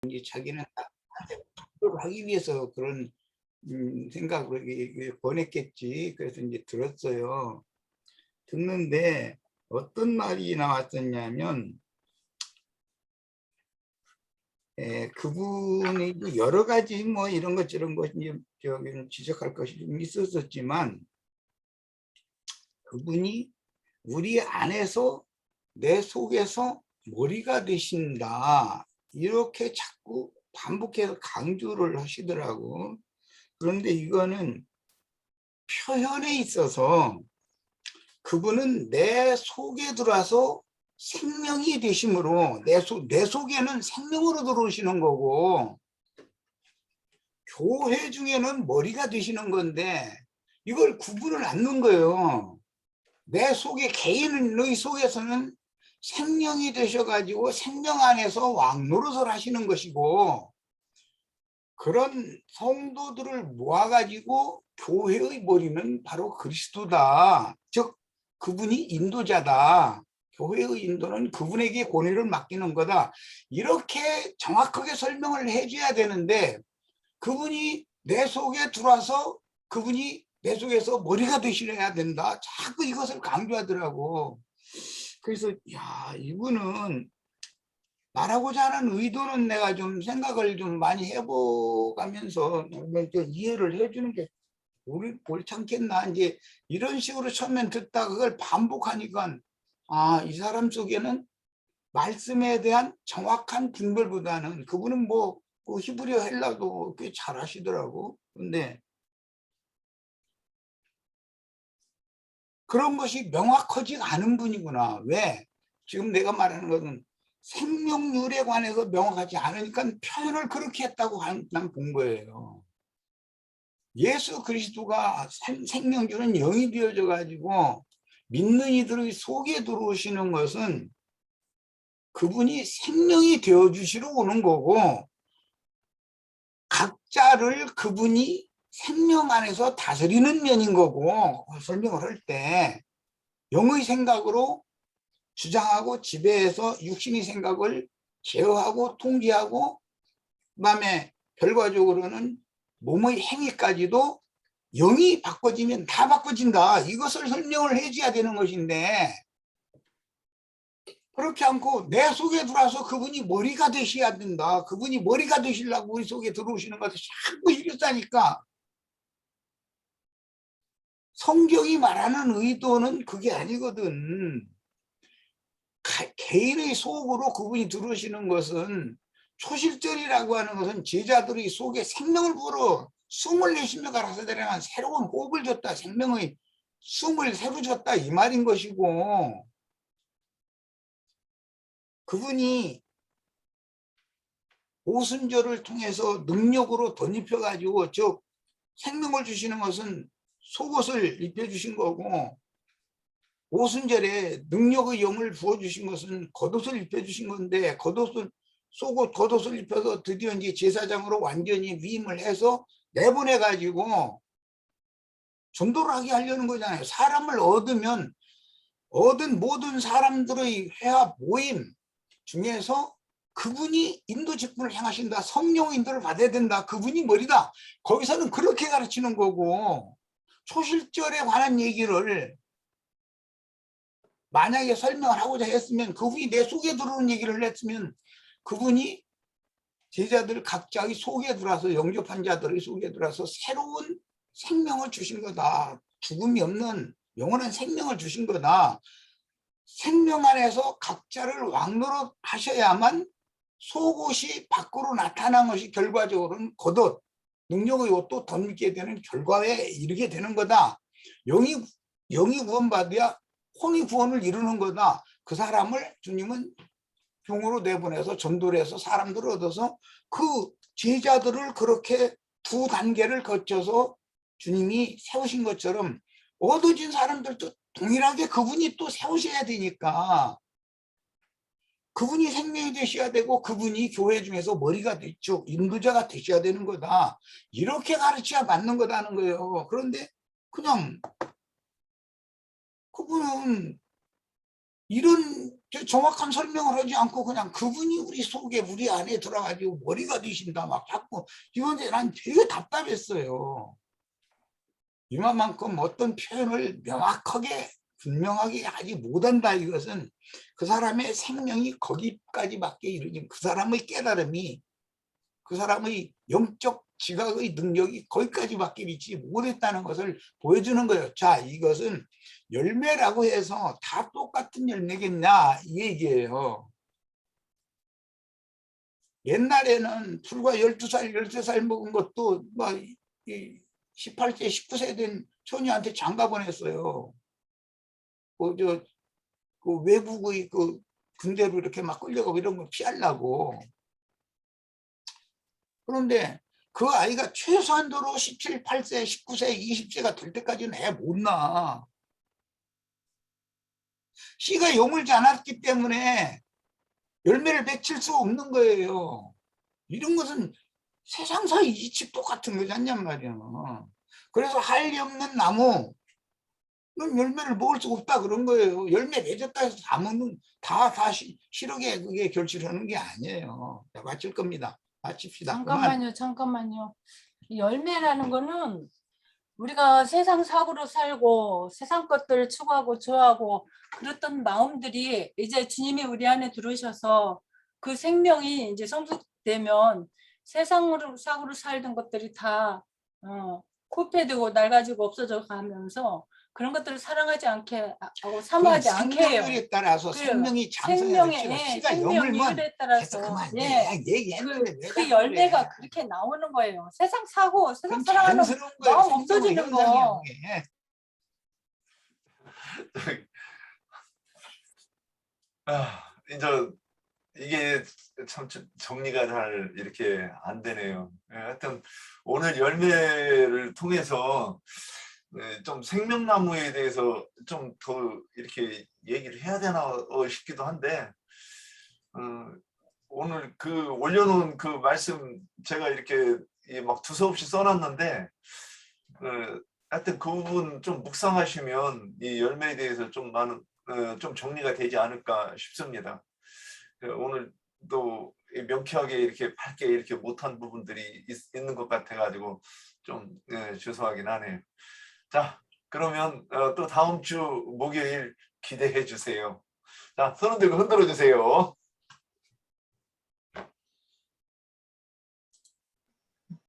이제 자기는 나한테 그걸 하기 위해서 그런 생각으로 이게 권했겠지. 그래서 이제 들었어요. 듣는데 어떤 말이 나왔었냐면 그분이 여러 가지 뭐 이런 것 저런 것 이제 저기는 지적할 것이 좀 있었었지만 그분이 우리 안에서 내 속에서 머리가 되신다 이렇게 자꾸 반복해서 강조를 하시더라고. 그런데 이거는 표현에 있어서 그분은 내 속에 들어와서 생명이 되심으로 내 속에는 생명으로 들어오시는 거고 교회 중에는 머리가 되시는 건데 이걸 구분을 안 넣은 거예요. 내 속에 개인의 속에서는 생명이 되셔가지고 생명 안에서 왕노릇을 하시는 것이고 그런 성도들을 모아가지고 교회의 머리는 바로 그리스도다. 즉 그분이 인도자다. 교회의 인도는 그분에게 권위를 맡기는 거다. 이렇게 정확하게 설명을 해줘야 되는데 그분이 내 속에 들어와서 그분이 내 속에서 머리가 되시려야 된다. 자꾸 이것을 강조하더라고. 그래서 야 이분은 말하고자 하는 의도는 내가 좀 생각을 좀 많이 해보가면서 이해를 해주는 게 옳지 않겠나. 이제 이런 식으로 처음엔 듣다 그걸 반복하니까 아, 이 사람 속에는 말씀에 대한 정확한 분별보다는 그분은 뭐 히브리어 헬라도 꽤 잘하시더라고. 근데 그런 것이 명확하지 않은 분이구나. 왜? 지금 내가 말하는 것은 생명률에 관해서 명확하지 않으니까 표현을 그렇게 했다고 난 본 거예요. 예수 그리스도가 생명줄은 영이 되어져 가지고 믿는 이들의 속에 들어오시는 것은 그분이 생명이 되어 주시러 오는 거고 각자를 그분이 생명 안에서 다스리는 면인 거고 설명을 할 때 영의 생각으로 주장하고 지배해서 육신의 생각을 제어하고 통제하고 그다음에 결과적으로는 몸의 행위까지도 영이 바꿔지면 다 바꿔진다. 이것을 설명을 해줘야 되는 것인데 그렇지 않고 내 속에 들어와서 그분이 머리가 되셔야 된다. 그분이 머리가 되시려고 우리 속에 들어오시는 것을 자꾸 이랬다니까. 성경이 말하는 의도는 그게 아니거든. 개인의 속으로 그분이 들어오시는 것은 초실절이라고 하는 것은 제자들의 속에 생명을 불어 숨을 내쉬며 가라사대라는 새로운 호흡을 줬다. 생명의 숨을 새로 줬다 이 말인 것이고 그분이 오순절을 통해서 능력으로 덧입혀 가지고 즉 생명을 주시는 것은 속옷을 입혀주신 거고 오순절에 능력의 영을 부어주신 것은 겉옷을 입혀주신 건데 겉옷을 속옷 겉옷을 입혀서 드디어 이제 제사장으로 완전히 위임을 해서 내보내 가지고 전도를 하게 하려는 거잖아요. 사람을 얻으면 얻은 모든 사람들의 회합 모임 중에서 그분이 인도 직분을 행하신다. 성령 인도를 받아야 된다. 그분이 머리다. 거기서는 그렇게 가르치는 거고 초실절에 관한 얘기를 만약에 설명을 하고자 했으면 그분이 내 속에 들어오는 얘기를 했으면 그분이 제자들 각자의 속에 들어와서 영접한 자들의 속에 들어와서 새로운 생명을 주신 거다. 죽음이 없는 영원한 생명을 주신 거다. 생명 안에서 각자를 왕노릇 하셔야만 속옷이 밖으로 나타난 것이 결과적으로는 겉옷, 능력의 옷도 덧입게 되는 결과에 이르게 되는 거다. 영이 구원받아야 혼이 구원을 이루는 거다. 그 사람을 주님은 종으로 내보내서 전도를 해서 사람들을 얻어서 그 제자들을 그렇게 두 단계를 거쳐서 주님이 세우신 것처럼 얻어진 사람들도 동일하게 그분이 또 세우셔야 되니까 그분이 생명이 되셔야 되고 그분이 교회 중에서 머리가 되죠. 인도자가 되셔야 되는 거다. 이렇게 가르쳐야 맞는 거다는 거예요. 그런데 그냥 그분은 이런 정확한 설명을 하지 않고 그냥 그분이 우리 속에 우리 안에 들어가지고 머리가 되신다 막 자꾸 이건 난 되게 답답했어요. 이만큼 어떤 표현을 명확하게 분명하게 하지 못한다 이것은 그 사람의 생명이 거기까지밖에 이르지 그 사람의 깨달음이 그 사람의 영적 지각의 능력이 거기까지밖에 있지 못했다는 것을 보여주는 거예요. 자, 이것은 열매라고 해서 다 똑같은 열매겠냐 이 얘기예요. 옛날에는 불과 12살, 13살 먹은 것도 막 18세, 19세 된 처녀한테 장가 보냈어요. 그 외국의 그 군대로 이렇게 막 끌려가고 이런 걸 피하려고. 그런데 그 아이가 최소한도로 17, 8세, 19세, 20세가 될 때까지는 애 못 낳아. 씨가 여물지 않았기 때문에 열매를 맺힐 수 없는 거예요. 이런 것은 세상사 이치 똑같은 거지 않냔 말이야. 그래서 할리 없는 나무 열매를 먹을 수 없다 그런 거예요. 열매 맺었다 해서 다 먹는 다 시력에 그게 결실하는 게 아니에요. 자, 마칠 겁니다. 마칩시다. 잠깐만요, 잠깐만요. 열매라는 거는 우리가 세상 사고로 살고 세상 것들을 추구하고 좋아하고 그랬던 마음들이 이제 주님이 우리 안에 들어오셔서 그 생명이 이제 성숙되면 세상으로 사고로 살던 것들이 다 코패되고 낡아지고 없어져 가면서 그런 것들을 사랑하지 않게 하고 사모하지 않게 해요. 생명률에 따라서 생명이 생명의 씨가 여물면 생명률에 따라서 그만 그 열매가 그렇게 나오는 거예요. 세상 사고, 세상 사랑하는 거예요. 마음 없어지는 거. 이제 이게 참 정리가 잘 이렇게 안 되네요. 하여튼 오늘 열매를 통해서 좀 생명나무에 대해서 좀 더 이렇게 얘기를 해야 되나 싶기도 한데 오늘 그 올려놓은 그 말씀 제가 이렇게 막 두서없이 써놨는데 하여튼 그 부분 좀 묵상하시면 이 열매에 대해서 좀 많은 좀 정리가 되지 않을까 싶습니다. 오늘도 명쾌하게 이렇게 밝게 이렇게 못한 부분들이 있는 것 같아가지고 좀 죄송하긴 하네요. 자, 그러면 또 다음 주 목요일 기대해 주세요. 자, 손을 들고 흔들어 주세요.